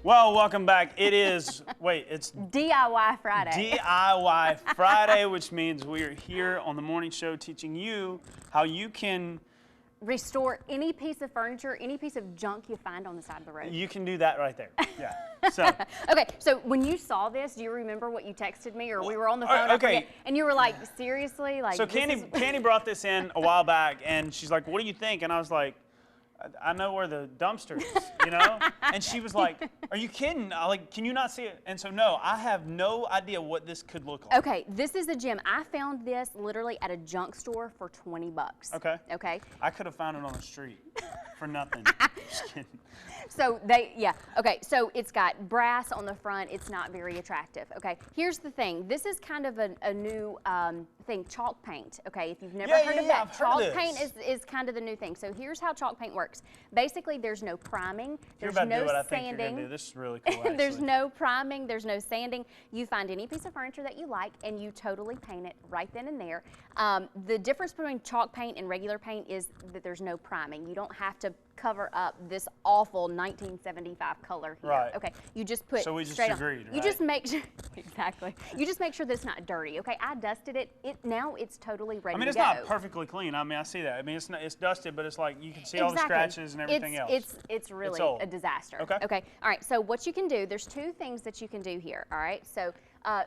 Well, welcome back. It is, it's DIY Friday. DIY Friday, which means we are here on the morning show teaching you how you can restore any piece of furniture, any piece of junk you find on the side of the road. You can do that right there. Yeah. So. Okay, so when you saw this, do you remember what you texted me, or we were on the phone? Okay. And you were like, seriously? Like, so Candi brought this in a while back, and she's like, what do you think? And I was like, I know where the dumpster is, you know? And she was like, are you kidding? Like, can you not see it? And so, no, I have no idea what this could look like. Okay, this is a gem. I found this literally at a junk store for 20 bucks. Okay. Okay. I could have found it on the street for nothing. Just kidding. So okay, so it's got brass on the front. It's not very attractive. Okay, here's the thing. This is kind of a new thing, chalk paint. Okay, if you've never heard of that, chalk paint is kind of the new thing. So here's how chalk paint works. Basically, there's no priming, there's no sanding. I think you're gonna do. This is really cool, There's no priming, there's no sanding. You find any piece of furniture that you like and you totally paint it right then and there. The difference between chalk paint and regular paint is that there's no priming. You don't have to cover up this awful 1975 color here. Right. Okay, you just put so we just straight agreed, on. You just make sure, exactly. You just make sure that it's not dirty. Okay, I dusted it. Now it's totally ready to go. I mean, it's not perfectly clean. I mean, I see that. I mean, it's dusted, but it's like you can see all the scratches and everything else. It's really a disaster. Okay. Okay. All right. So what you can do, there's two things that you can do here. All right. So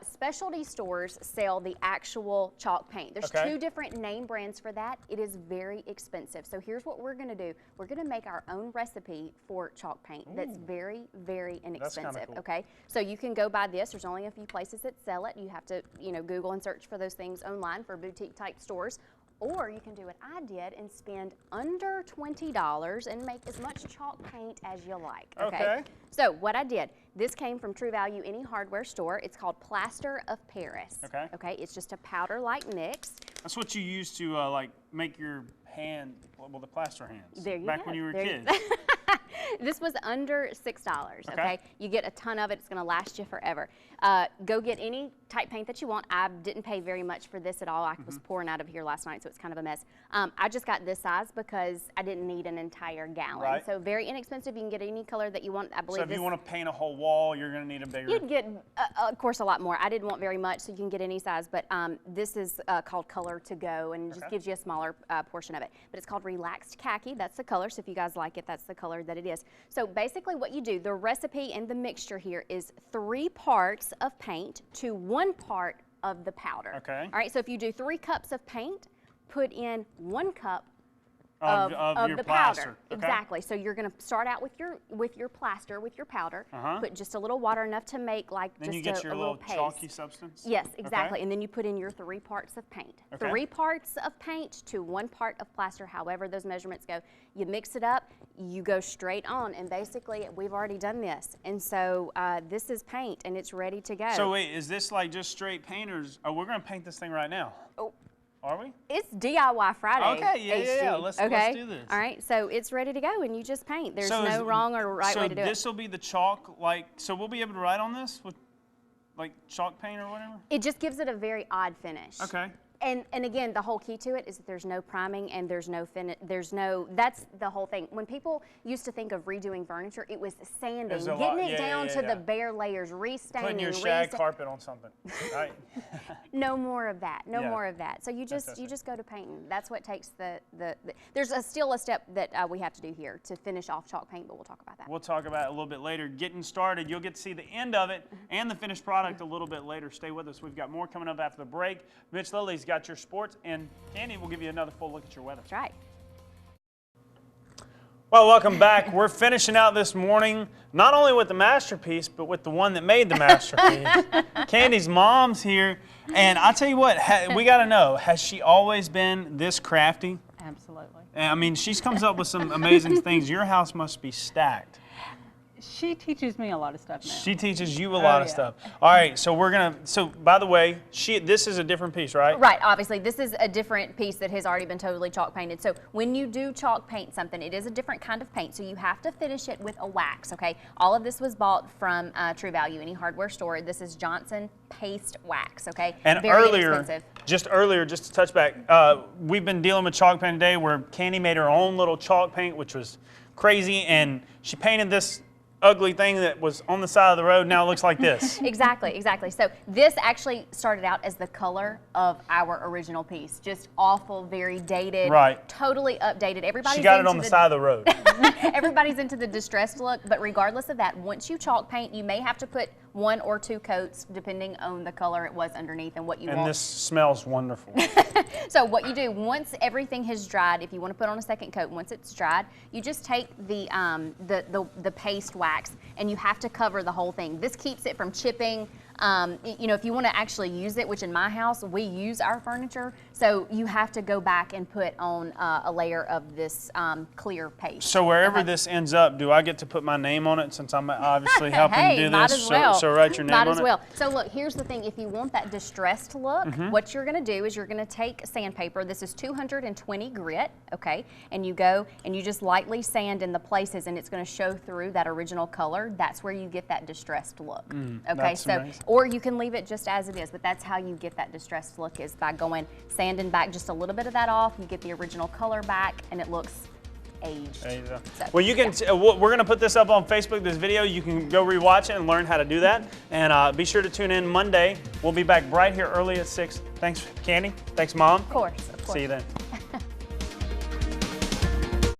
specialty stores sell the actual chalk paint. There's two different name brands for that. It is very expensive. So here's what we're going to do. We're going to make our own recipe for chalk paint. That's very, very inexpensive. That's cool. Okay. So you can go buy this. There's only a few places that sell it. You have to, Google and search for those things online for boutique type stores. Or you can do what I did and spend under $20 and make as much chalk paint as you like. Okay. So what I did, this came from True Value, any hardware store. It's called Plaster of Paris. Okay. Okay. It's just a powder-like mix. That's what you use to like make your hand, well, the plaster hands. There you Back go. when you were kids. This was under $6, okay? You get a ton of it. It's going to last you forever. Go get any type paint that you want. I didn't pay very much for this at all. I was pouring out of here last night, so it's kind of a mess. I just got this size because I didn't need an entire gallon. Right. So very inexpensive. You can get any color that you want. I believe so if you want to paint a whole wall, you're going to need a bigger. You'd get, of course, a lot more. I didn't want very much, so you can get any size. But this is called Color to Go, and just gives you a smaller portion of it. But it's called Relaxed Khaki. That's the color. So if you guys like it, that's the color that it is. So basically what you do, the recipe and the mixture here is 3 parts of paint to 1 part of the powder. Okay. All right, so if you do 3 cups of paint, put in 1 cup of the powder. Exactly. So you're going to start out with your plaster, with your powder. Put just a little water, enough to make like then just you get your a little paste. chalky substance. Yes, exactly. And then you put in your 3 parts of paint. 3 parts of paint to 1 part of plaster, however those measurements go. You mix it up, you go straight on, and basically we've already done this. And so this is paint, and it's ready to go. So wait, is this like just straight painters? Oh, we're going to paint this thing right now. Oh. Are we? It's DIY Friday. Okay, yeah. Let's do this. All right, so it's ready to go, and you just paint. There's no wrong or right way to do it. So this will be the chalk, so we'll be able to write on this with like chalk paint or whatever? It just gives it a very odd finish. Okay. And again, the whole key to it is that there's no priming and there's no that's the whole thing. When people used to think of redoing furniture, it was sanding, getting it down to the bare layers, restaining. Putting your shag carpet on something, right? No more of that. No more of that. So you just go to painting. That's what takes there's still a step that we have to do here to finish off chalk paint, but we'll talk about that. We'll talk about it a little bit later. Getting started, you'll get to see the end of it and the finished product a little bit later. Stay with us. We've got more coming up after the break. Mitch Lilly's got your sports, and Candi will give you another full look at your weather. That's right. Well, welcome back. We're finishing out this morning, not only with the masterpiece, but with the one that made the masterpiece. Candi's mom's here, and I'll tell you what, we got to know, has she always been this crafty? Absolutely. I mean, she comes up with some amazing things. Your house must be stacked. She teaches me a lot of stuff now. She teaches you a lot of stuff. All right, so by the way, this is a different piece, right? Right, obviously. This is a different piece that has already been totally chalk painted. So when you do chalk paint something, it is a different kind of paint, so you have to finish it with a wax, okay? All of this was bought from True Value, any hardware store. This is Johnson Paste Wax, okay? And Very inexpensive. just to touch back, we've been dealing with chalk paint today where Candi made her own little chalk paint, which was crazy, and she painted this ugly thing that was on the side of the road now looks like this. Exactly, exactly. So this actually started out as the color of our original piece. Just awful, very dated, Right. totally updated. Everybody's She got it into on the side of the road. Everybody's into the distressed look, but regardless of that, once you chalk paint, you may have to put 1 or 2 coats depending on the color it was underneath and what you And want. this smells wonderful. So what you do, once everything has dried, if you want to put on a second coat, once it's dried, you just take the paste wax and you have to cover the whole thing. This keeps it from chipping. You know, if you want to actually use it, which in my house, we use our furniture, so you have to go back and put on a layer of this clear paste. So wherever this ends up, do I get to put my name on it since I'm obviously helping Hey, do might this? as well. So write your name Might on as it? well. So look, here's the thing. If you want that distressed look, what you're going to do is you're going to take sandpaper. This is 220 grit, okay? And you go and you just lightly sand in the places and it's going to show through that original color. That's where you get that distressed look. Okay, that's so, amazing. or you can leave it just as it is, but that's how you get that distressed look, is by going sanding back just a little bit of that off. You get the original color back and it looks aged. There you go. So, Well, you can. We're going to put this up on Facebook. This video, you can go rewatch it and learn how to do that. And be sure to tune in Monday. We'll be back right here early at 6. Thanks, Candy. Thanks, Mom. Of course. See you then.